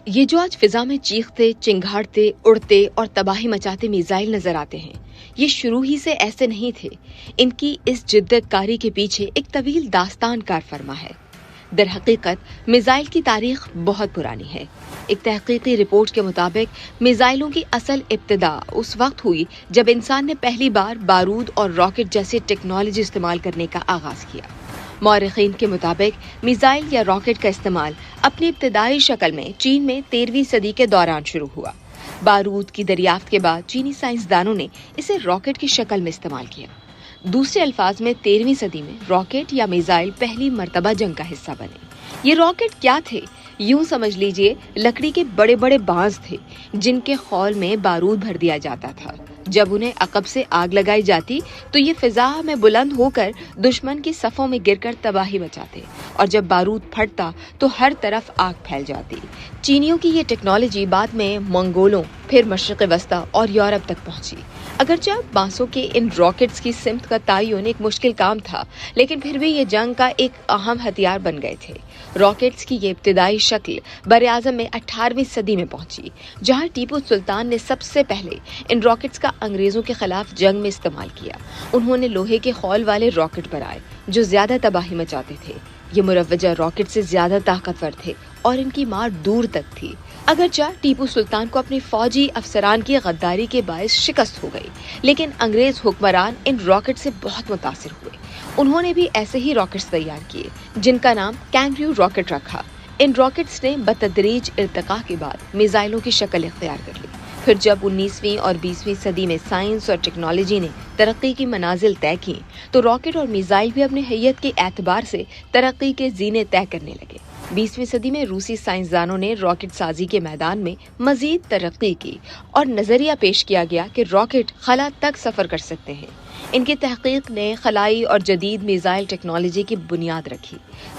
یہ جو آج فضا میں چیختے، چنگھاڑتے، اڑتے اور تباہی مچاتے میزائل نظر آتے ہیں، یہ شروع ہی سے ایسے نہیں تھے۔ ان کی اس جدت کاری کے پیچھے ایک طویل داستان کار فرما ہے۔ در حقیقت میزائل کی تاریخ بہت پرانی ہے۔ ایک تحقیقی رپورٹ کے مطابق میزائلوں کی اصل ابتدا اس وقت ہوئی جب انسان نے پہلی بار بارود اور راکٹ جیسی ٹیکنالوجی استعمال کرنے کا آغاز کیا۔ مورخین کے مطابق میزائل یا راکٹ کا استعمال اپنی ابتدائی شکل میں چین میں 13ویں صدی کے دوران شروع ہوا۔ بارود کی دریافت کے بعد چینی سائنسدانوں نے اسے راکٹ کی شکل میں استعمال کیا۔ دوسرے الفاظ میں 13ویں صدی میں راکٹ یا میزائل پہلی مرتبہ جنگ کا حصہ بنے۔ یہ راکٹ کیا تھے؟ یوں سمجھ لیجئے لکڑی کے بڑے بڑے بانس تھے جن کے خول میں بارود بھر دیا جاتا تھا۔ جب انہیں عقب سے آگ لگائی جاتی تو یہ فضا میں بلند ہو کر دشمن کی صفوں میں گر کر تباہی مچاتے، اور جب بارود پھٹتا تو ہر طرف آگ پھیل جاتی۔ چینیوں کی یہ ٹیکنالوجی بعد میں منگولوں، پھر مشرق وسطی اور یورپ تک پہنچی۔ اگرچہ بانسوں کے ان راکٹس کی سمت کا تعین ایک مشکل کام تھا، لیکن پھر بھی یہ جنگ کا ایک اہم ہتھیار بن گئے تھے۔ راکٹس کی یہ ابتدائی شکل براعظم میں 18ویں صدی میں پہنچی، جہاں ٹیپو سلطان نے سب سے پہلے ان راکٹس کا انگریزوں کے خلاف جنگ میں استعمال کیا۔ انہوں نے لوہے کے خول والے راکٹ بنائے جو زیادہ تباہی مچاتے تھے۔ یہ مروجہ راکٹ سے زیادہ طاقتور تھے اور ان کی مار دور تک تھی۔ اگرچہ ٹیپو سلطان کو اپنی فوجی افسران کی غداری کے باعث شکست ہو گئی، لیکن انگریز حکمران ان راکٹ سے بہت متاثر ہوئے۔ انہوں نے بھی ایسے ہی راکٹس تیار کیے جن کا نام کینگریو راکٹ رکھا۔ ان راکٹس نے بتدریج ارتقاء کے بعد میزائلوں کی شکل اختیار کر لی۔ پھر جب 19ویں اور 20ویں صدی میں سائنس اور ٹیکنالوجی نے ترقی کی منازل طے کی تو راکٹ اور میزائل بھی اپنے حیت کے اعتبار سے ترقی کے زینے طے کرنے لگے۔ 20ویں صدی میں روسی سائنسدانوں نے راکٹ سازی کے میدان میں مزید ترقی کی اور نظریہ پیش کیا گیا کہ راکٹ خلا تک سفر کر سکتے ہیں۔ ان کی تحقیق نے خلائی اور جدید میزائل ٹیکنالوجی کی بنیاد رکھی۔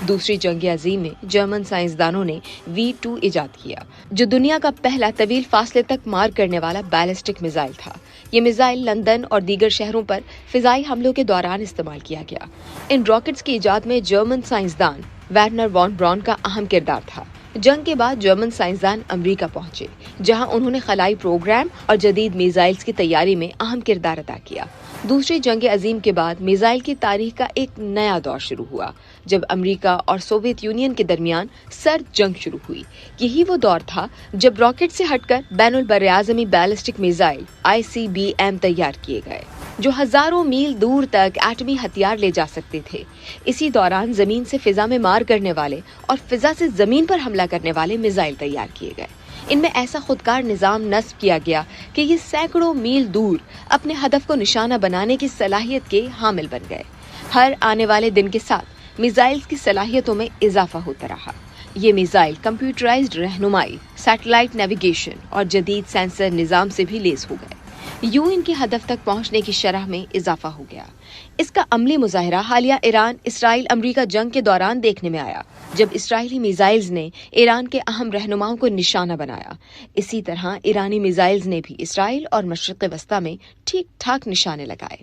دوسری جنگ عظیم میں جرمن سائنسدانوں نے V2 ایجاد کیا، جو دنیا کا پہلا طویل فاصلے تک مار کرنے والا بیلسٹک میزائل تھا۔ یہ میزائل لندن اور دیگر شہروں پر فضائی حملوں کے دوران استعمال کیا گیا۔ ان راکٹس کی ایجاد میں جرمن سائنسدان ویرنر وان براون کا اہم کردار تھا۔ جنگ کے بعد جرمن سائنسدان امریکہ پہنچے، جہاں انہوں نے خلائی پروگرام اور جدید میزائلز کی تیاری میں اہم کردار ادا کیا۔ دوسری جنگ عظیم کے بعد میزائل کی تاریخ کا ایک نیا دور شروع ہوا، جب امریکہ اور سوویت یونین کے درمیان سرد جنگ شروع ہوئی۔ یہی وہ دور تھا جب راکٹ سے ہٹ کر بین البراعظمی بیلسٹک میزائل ICBM تیار کیے گئے، جو ہزاروں میل دور تک ایٹمی ہتھیار لے جا سکتے تھے۔ اسی دوران زمین سے فضا میں مار کرنے والے اور فضا سے زمین پر حملہ کرنے والے میزائل تیار کیے گئے۔ ان میں ایسا خودکار نظام نصب کیا گیا کہ یہ سینکڑوں میل دور اپنے ہدف کو نشانہ بنانے کی صلاحیت کے حامل بن گئے۔ ہر آنے والے دن کے ساتھ میزائلز کی صلاحیتوں میں اضافہ ہوتا رہا۔ یہ میزائل کمپیوٹرائزڈ رہنمائی، سیٹلائٹ نیویگیشن اور جدید سینسر نظام سے بھی لیس ہو گئے۔ یوں ان کے ہدف تک پہنچنے کی شرح میں اضافہ ہو گیا۔ اس کا عملی مظاہرہ حالیہ ایران اسرائیل امریکہ جنگ کے دوران دیکھنے میں آیا، جب اسرائیلی میزائلز نے ایران کے اہم رہنماؤں کو نشانہ بنایا۔ اسی طرح ایرانی میزائلز نے بھی اسرائیل اور مشرق وسطی میں ٹھیک ٹھاک نشانے لگائے۔